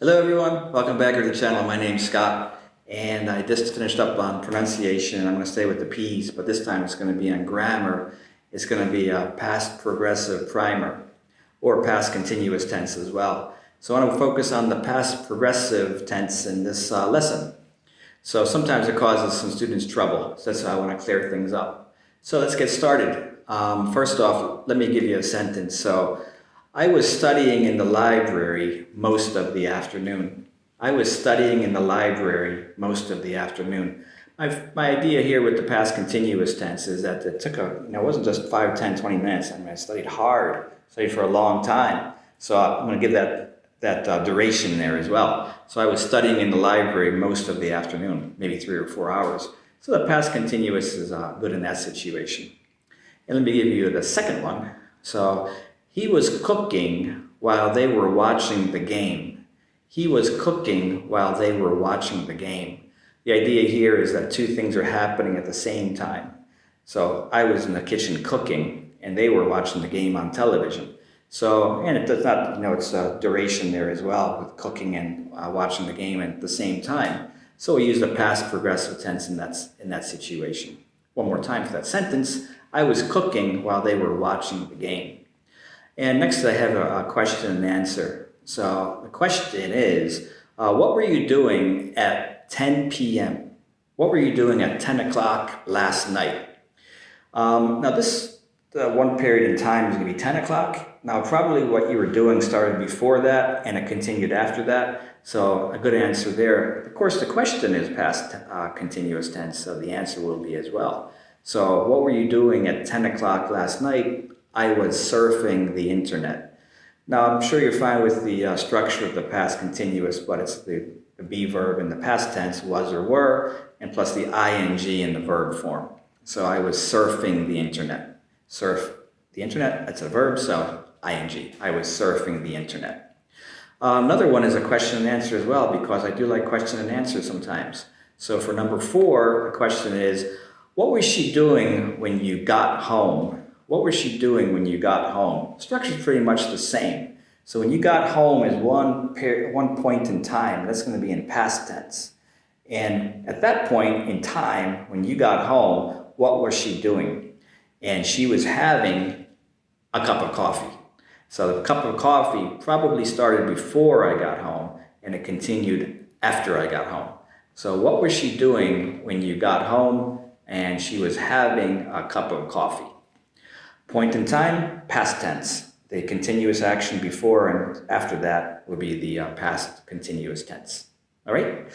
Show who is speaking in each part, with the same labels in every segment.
Speaker 1: Hello everyone, welcome back to the channel. My name's Scott and I just finished up on pronunciation. I'm going to stay with the P's, but this time it's going to be on grammar. It's going to be a past progressive primer or past continuous tense as well. So I want to focus on the past progressive tense in this lesson. So sometimes it causes some students trouble, so that's why I want to clear things up. So let's get started. First off, let me give you a sentence. So I was studying in the library most of the afternoon. I was studying in the library most of the afternoon. My idea here with the past continuous tense is that it took it wasn't just 5, 10, 20 minutes. I studied hard, studied for a long time. So I'm going to give that duration there as well. So I was studying in the library most of the afternoon, maybe 3 or 4 hours. So the past continuous is good in that situation. And let me give you the second one. So he was cooking while they were watching the game. He was cooking while they were watching the game. The idea here is that two things are happening at the same time. So I was in the kitchen cooking and they were watching the game on television. So, and it does not, it's a duration there as well with cooking and watching the game at the same time. So we use the past progressive tense in that situation. One more time for that sentence. I was cooking while they were watching the game. And next I have a question and answer. So the question is, what were you doing at 10 p.m.? What were you doing at 10 o'clock last night? Now this one period in time is going to be 10 o'clock. Now probably what you were doing started before that and it continued after that. So a good answer there. Of course the question is past continuous tense, so the answer will be as well. So what were you doing at 10 o'clock last night? I was surfing the internet. Now, I'm sure you're fine with the structure of the past continuous, but it's the be verb in the past tense, was or were, and plus the ing in the verb form. So I was surfing the internet. Surf the internet, that's a verb, so ing. I was surfing the internet. Another one is a question and answer as well, because I do like question and answer sometimes. So for number 4, the question is, what was she doing when you got home? What was she doing when you got home? The structure is pretty much the same. So when you got home is one point in time. That's going to be in past tense. And at that point in time, when you got home, what was she doing? And she was having a cup of coffee. So the cup of coffee probably started before I got home and it continued after I got home. So what was she doing when you got home? And she was having a cup of coffee. Point in time, past tense. The continuous action before and after that would be the past continuous tense. All right?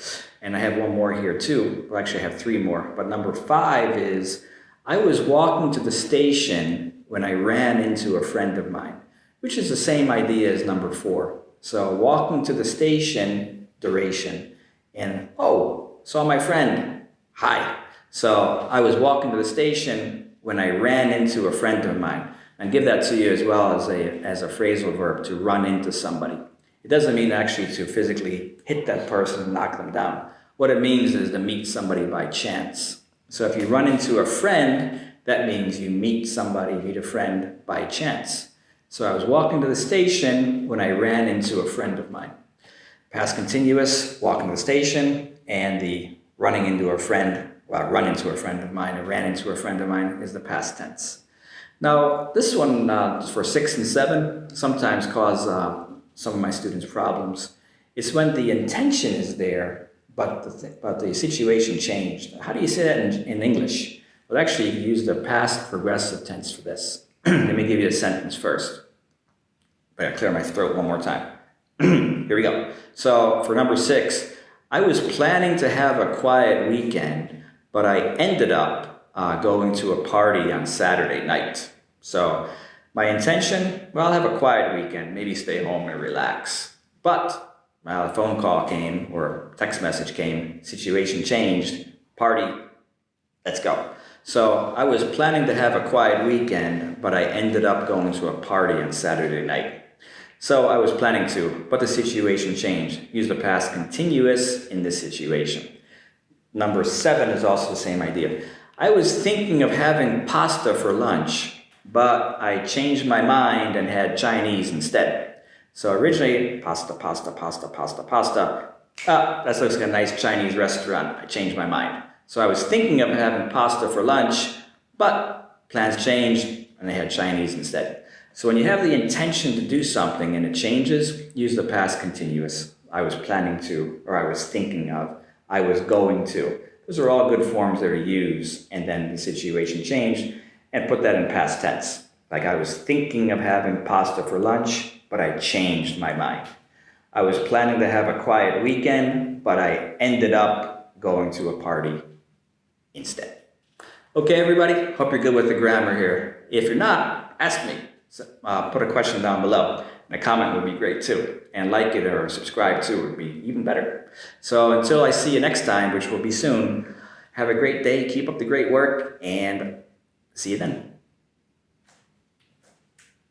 Speaker 1: And I have one more here too. Well, actually I have 3 more. But number 5 is, I was walking to the station when I ran into a friend of mine, which is the same idea as number 4. So walking to the station, duration, and saw my friend, hi. So I was walking to the station when I ran into a friend of mine. And give that to you as well as a phrasal verb, to run into somebody. It doesn't mean actually to physically hit that person and knock them down. What it means is to meet somebody by chance. So if you run into a friend, that means you meet a friend by chance. So I was walking to the station when I ran into a friend of mine. Past continuous, walking to the station, and the running into a friend. Run into a friend of mine or ran into a friend of mine is the past tense. Now, this one for 6 and 7 sometimes cause some of my students problems. It's when the intention is there, but the situation changed. How do you say that in English? Well, actually, you use the past progressive tense for this. Let me give you a sentence first. I gotta clear my throat one more time. Here we go. So for number 6, I was planning to have a quiet weekend, but I ended up going to a party on Saturday night. So my intention, I'll have a quiet weekend, maybe stay home and relax. But a phone call came or a text message came, situation changed, party, let's go. So I was planning to have a quiet weekend, but I ended up going to a party on Saturday night. So I was planning to, but the situation changed. Use the past continuous in this situation. Number 7 is also the same idea. I was thinking of having pasta for lunch, but I changed my mind and had Chinese instead. So originally, pasta, pasta, pasta, pasta, pasta. Ah, that looks like a nice Chinese restaurant. I changed my mind. So I was thinking of having pasta for lunch, but plans changed and they had Chinese instead. So when you have the intention to do something and it changes, use the past continuous. I was planning to, or I was thinking of, I was going to. Those are all good forms that are used, and then the situation changed, and put that in past tense. Like I was thinking of having pasta for lunch, but I changed my mind. I was planning to have a quiet weekend, but I ended up going to a party instead. Okay, everybody, hope you're good with the grammar here. If you're not, ask me. Put a question down below. And a comment would be great too. And like it or subscribe too would be even better. So until I see you next time, which will be soon, have a great day, keep up the great work, and see you then.